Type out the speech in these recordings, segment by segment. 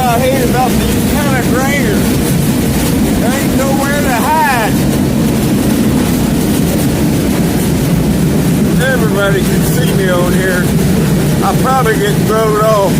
I hate about these kind of graders. There ain't nowhere to hide. Everybody can see me on here. I'll probably get thrown off.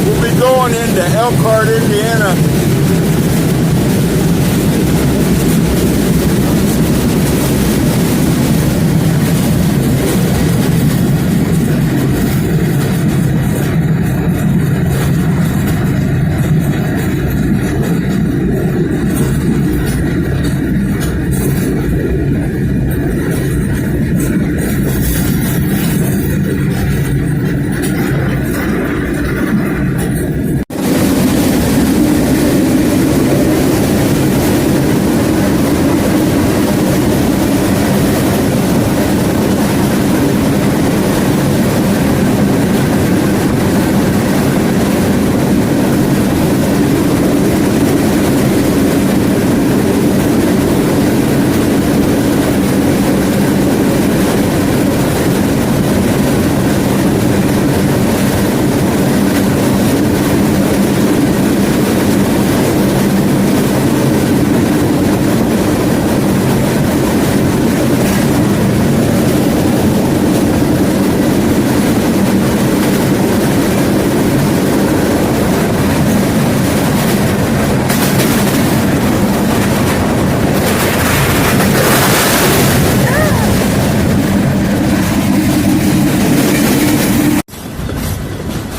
We'll be going into Elkhart, Indiana.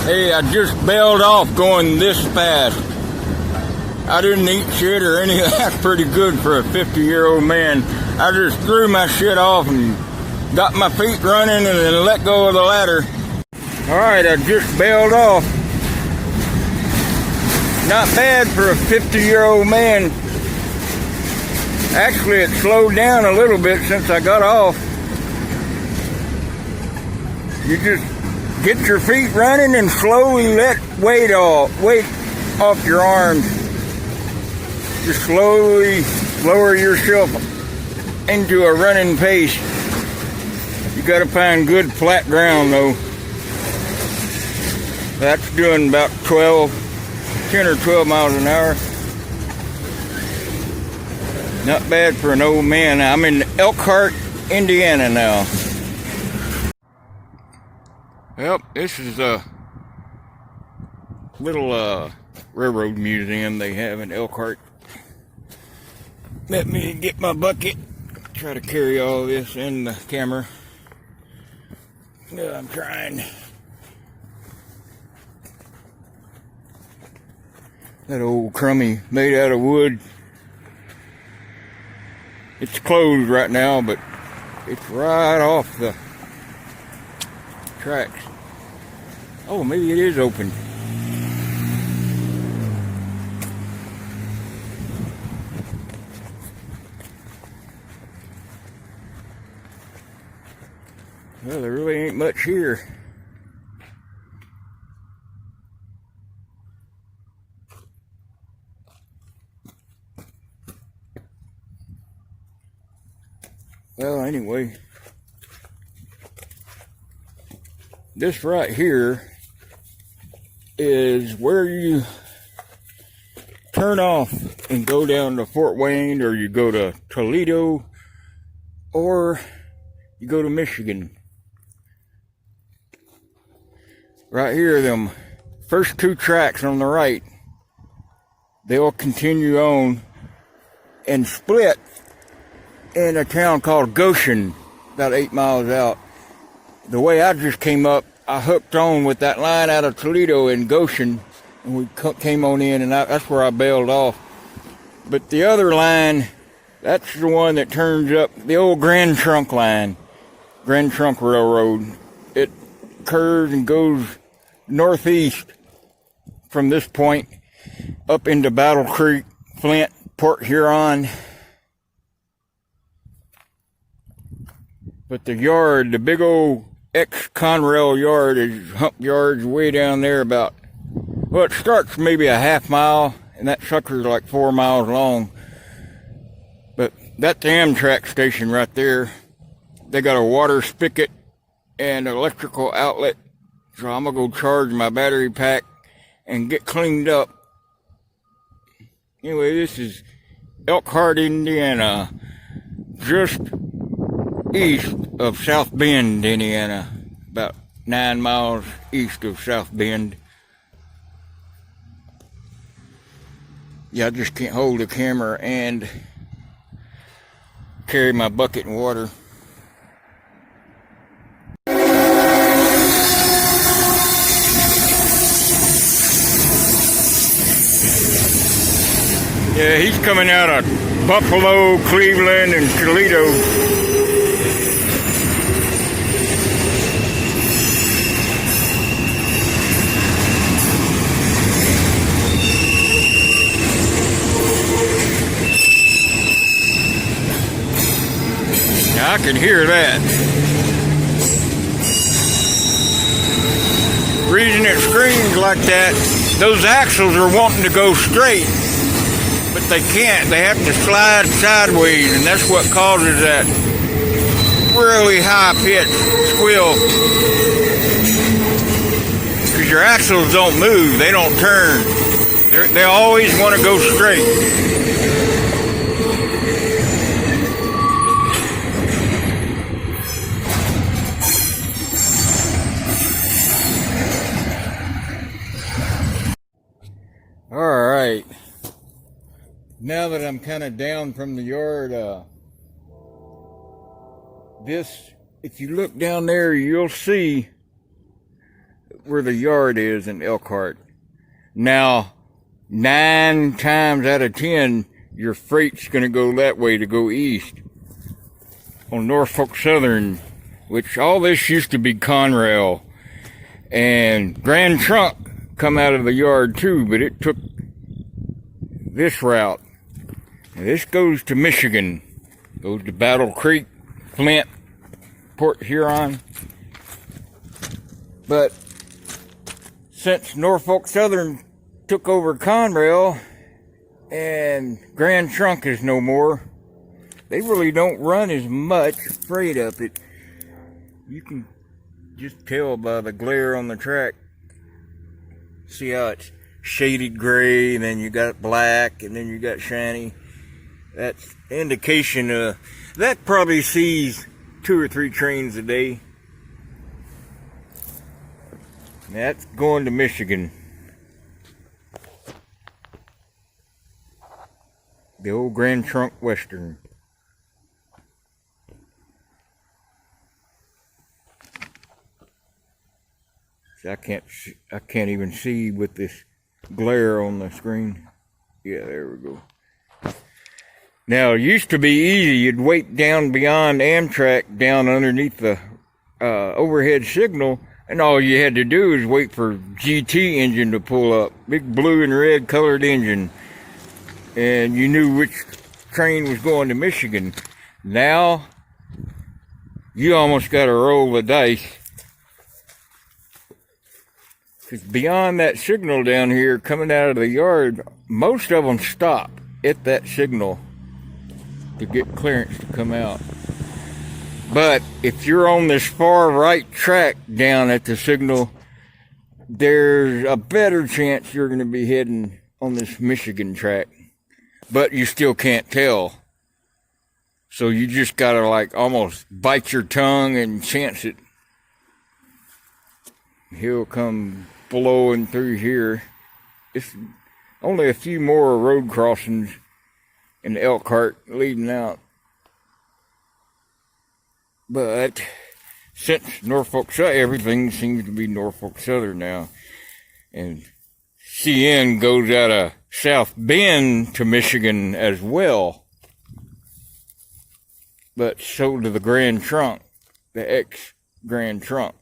Hey, I just bailed off going this fast. I didn't eat shit or any of that. Pretty good for a 50-year-old man. I just threw my shit off and got my feet running and then let go of the ladder. Alright, I just bailed off. Not bad for a 50-year-old man. Actually, it slowed down a little bit since I got off. You just get your feet running and slowly let weight off your arms. Just slowly lower yourself into a running pace. You gotta find good flat ground though. That's doing about 10 or 12 miles an hour. Not bad for an old man. I'm in Elkhart, Indiana now. Well, this is a little railroad museum they have in Elkhart. Let me get my bucket. Try to carry all this in the camera. Yeah, I'm trying. That old crummy made out of wood. It's closed right now, but it's right off the tracks. Oh, maybe it is open. Well, there really ain't much here. Well, anyway, this right here is where you turn off and go down to Fort Wayne, or you go to Toledo, or you go to Michigan. Right here, them first two tracks on the right, they'll continue on and split in a town called Goshen, about 8 miles out. The way I just came up, I hooked on with that line out of Toledo in Goshen, and we came on in, and that's where I bailed off. But the other line, that's the one that turns up, the old Grand Trunk line, Grand Trunk Railroad. It curves and goes northeast from this point up into Battle Creek, Flint, Port Huron. But the yard, the big old ex-Conrail yard, is hump yards way down there about, well, it starts maybe a half mile, and that sucker's like 4 miles long. But that's the Amtrak station right there. They got a water spigot and electrical outlet So I'm gonna go charge my battery pack and get cleaned up. Anyway, this is Elkhart, Indiana, just east of South Bend, Indiana, about 9 miles east of South Bend. Yeah, I just can't hold the camera and carry my bucket and water. Yeah, he's coming out of Buffalo, Cleveland, and Toledo. Now I can hear that. The reason it screams like that, those axles are wanting to go straight. But they can't. They have to slide sideways, and that's what causes that really high-pitched squeal. Because your axles don't move. They don't turn. They always want to go straight. All right. Now that I'm kind of down from the yard, if you look down there, you'll see where the yard is in Elkhart. Now, 9 times out of 10, your freight's going to go that way to go east on Norfolk Southern, which all this used to be Conrail. And Grand Trunk come out of the yard too, but it took this route. And this goes to Michigan, goes to Battle Creek, Flint, Port Huron. But since Norfolk Southern took over Conrail and Grand Trunk is no more, they really don't run as much freight up it. You can just tell by the glare on the track. See how it's shaded gray, and then you got black, and then you got shiny. That's indication that probably sees 2 or 3 trains a day. That's going to Michigan. The old Grand Trunk Western. See, I can't even see with this glare on the screen. Yeah, there we go. Now, it used to be easy. You'd wait down beyond Amtrak, down underneath the overhead signal, and all you had to do is wait for GT engine to pull up. Big blue and red colored engine. And you knew which train was going to Michigan. Now, you almost got to roll the dice. Because beyond that signal down here, coming out of the yard, most of them stop at that signal to get clearance to come out. But if you're on this far right track down at the signal, there's a better chance you're going to be heading on this Michigan track. But you still can't tell. So you just got to like almost bite your tongue and chance it. He'll come blowing through here. It's only a few more road crossings in Elkhart leading out. But since Norfolk Southern, everything seems to be Norfolk Southern now. And CN goes out of South Bend to Michigan as well. But so to the Grand Trunk, the ex-Grand Trunk.